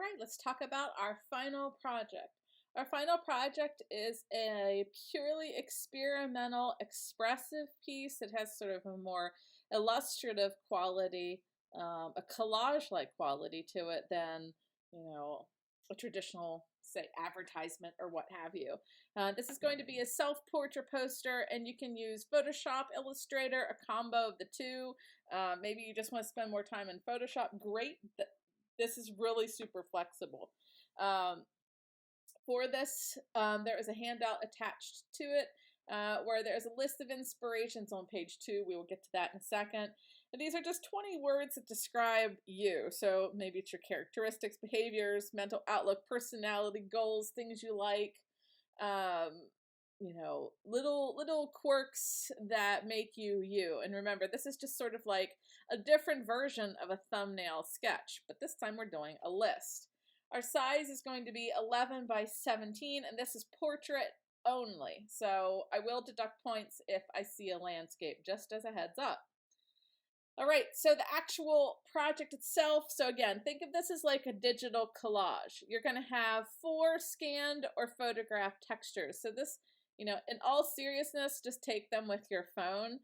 right, let's talk about our final project. Our final project is a purely experimental, expressive piece. It has sort of a more illustrative quality, a collage-like quality to it than, a traditional, say, advertisement or what have you. This is going to be a self-portrait poster, and you can use Photoshop, Illustrator, a combo of the two. Maybe you just want to spend more time in Photoshop. Great. This is really super flexible. For this, there is a handout attached to it where there's a list of inspirations on page 2. We will get to that in a second. And these are just 20 words that describe you. So maybe it's your characteristics, behaviors, mental outlook, personality, goals, things you like, little quirks that make you you. And remember, this is just sort of like a different version of a thumbnail sketch, but this time we're doing a list. Our size is going to be 11 by 17, and this is portrait only. So I will deduct points if I see a landscape, just as a heads up. All right, so the actual project itself, so again, think of this as like a digital collage. You're going to have 4 scanned or photographed textures. So this, in all seriousness, just take them with your phone.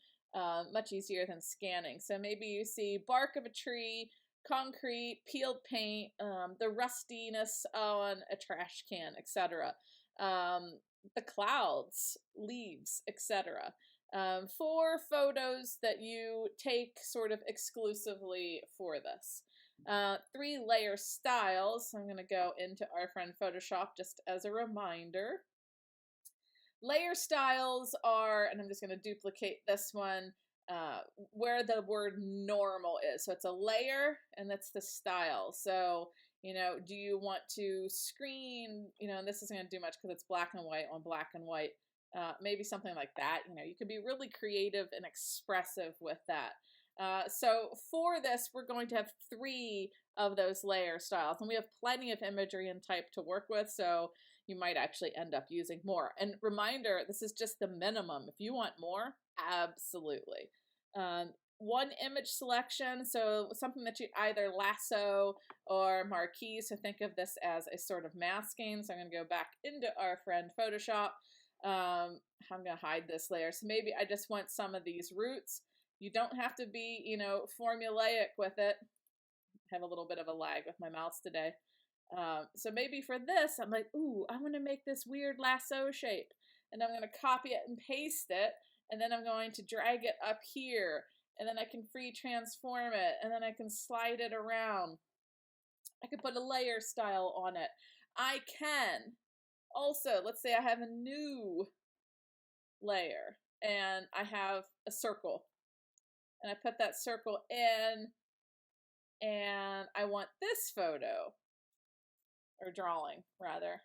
Much easier than scanning. So maybe you see bark of a tree, concrete, peeled paint, the rustiness on a trash can, etc. The clouds, leaves, etc. 4 photos that you take sort of exclusively for this. 3 layer styles. I'm going to go into our friend Photoshop just as a reminder. Layer styles are, and I'm just going to duplicate this one, where the word normal is. So it's a layer and that's the style. So, do you want to screen, and this isn't going to do much because it's black and white on black and white. Maybe something like that. You can be really creative and expressive with that. So for this, we're going to have 3 of those layer styles, and we have plenty of imagery and type to work with, so you might actually end up using more. And reminder, this is just the minimum. If you want more, absolutely. 1 image selection, so something that you either lasso or marquee, so think of this as a sort of masking. So I'm going to go back into our friend Photoshop. I'm going to hide this layer. So maybe I just want some of these roots. You don't have to be, formulaic with it. I have a little bit of a lag with my mouse today. So maybe for this, I'm like, ooh, I want to make this weird lasso shape. And I'm going to copy it and paste it. And then I'm going to drag it up here. And then I can free transform it. And then I can slide it around. I can put a layer style on it. I can also, let's say I have a new layer and I have a circle. And I put that circle in and I want this photo, or drawing rather,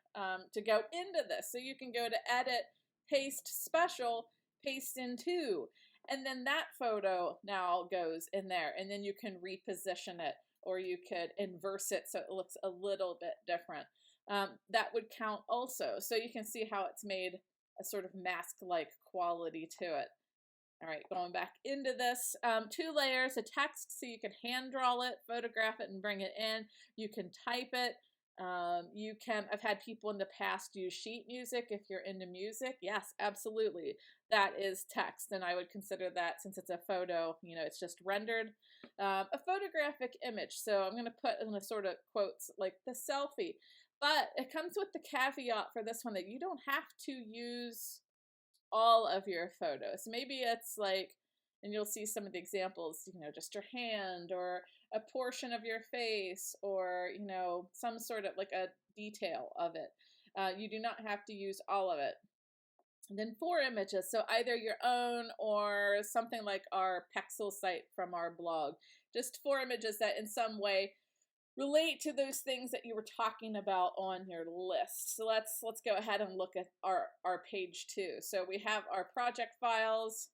to go into this. So you can go to edit, paste special, paste into, and then that photo now goes in there, and then you can reposition it, or you could inverse it so it looks a little bit different. That would count also. So you can see how it's made a sort of mask-like quality to it. All right, going back into this, 2 layers of text, so you can hand draw it, photograph it, and bring it in. You can type it. I've had people in the past use sheet music if you're into music. Yes, absolutely. That is text, and I would consider that, since it's a photo, it's just rendered. A photographic image, so I'm going to put in a sort of quotes like the selfie, but it comes with the caveat for this one that you don't have to use all of your photos. Maybe it's like, and you'll see some of the examples, just your hand or a portion of your face, or, some sort of like a detail of it. You do not have to use all of it. And then 4 images, so either your own or something like our Pexel site from our blog. Just 4 images that in some way relate to those things that you were talking about on your list. So let's go ahead and look at our page 2. So we have our project files.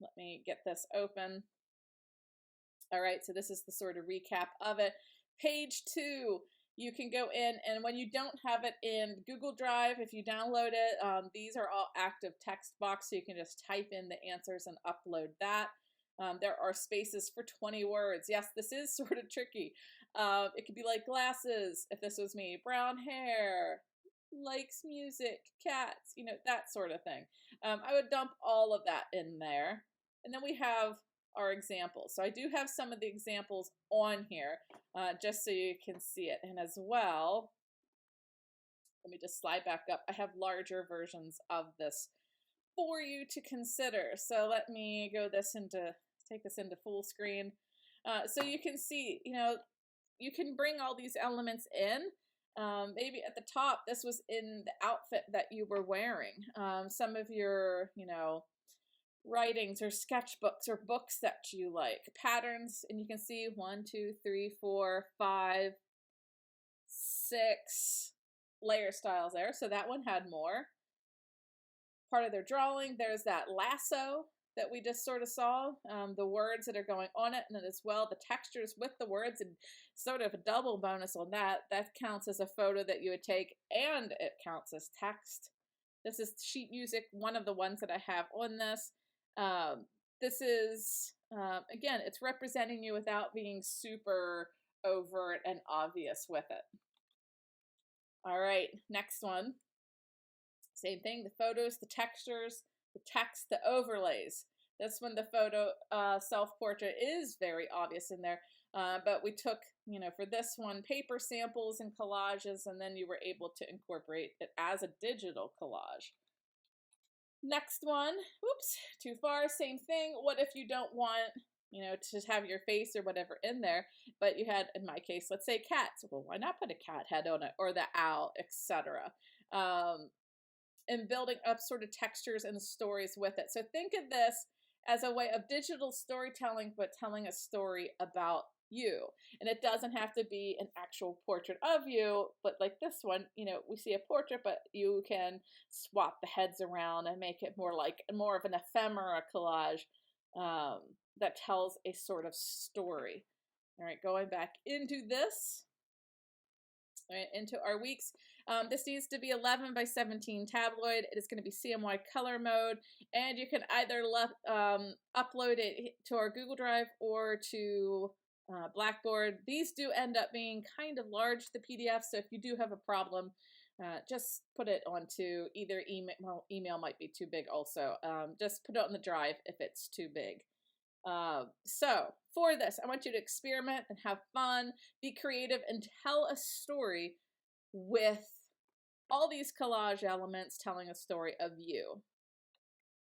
Let me get this open. All right, so this is the sort of recap of it. Page 2, you can go in, and when you don't have it in Google Drive, if you download it, these are all active text box, so you can just type in the answers and upload that. There are spaces for 20 words. Yes, this is sort of tricky. It could be like glasses, if this was me, brown hair, likes music, cats, you know, that sort of thing. I would dump all of that in there. And then we have our examples. So I do have some of the examples on here, just so you can see it. And as well, let me just slide back up. I have larger versions of this for you to consider. So let me take this into full screen. So you can see, you know, you can bring all these elements in. Maybe at the top, this was in the outfit that you were wearing. Some of your, you know, writings or sketchbooks or books that you like. Patterns, and you can see 1, 2, 3, 4, 5, 6 layer styles there. So that one had more. Part of their drawing, there's that lasso that we just sort of saw, the words that are going on it, and then as well the textures with the words, and sort of a double bonus on that. That counts as a photo that you would take, and it counts as text. This is sheet music, one of the ones that I have on this. This is, again, it's representing you without being super overt and obvious with it. All right, next one. Same thing, the photos, the textures, the text, the overlays. This one, the photo self-portrait is very obvious in there, but we took, you know, for this one, paper samples and collages, and then you were able to incorporate it as a digital collage. Next one, oops, too far, same thing. What if you don't want, you know, to have your face or whatever in there, but you had, in my case, let's say cats. Well, why not put a cat head on it, or the owl, etc. And building up sort of textures and stories with it. So think of this as a way of digital storytelling, but telling a story about you. And it doesn't have to be an actual portrait of you, but like this one, you know, we see a portrait, but you can swap the heads around and make it more of an ephemera collage that tells a sort of story. All right, going back into this. Right, into our weeks. This needs to be 11 by 17 tabloid. It is going to be CMY color mode, and you can either upload it to our Google Drive or to Blackboard. These do end up being kind of large, the PDF, so if you do have a problem, just put it onto either email. Well, email might be too big also. Just put it on the drive if it's too big. So for this, I want you to experiment and have fun, be creative, and tell a story with all these collage elements telling a story of you.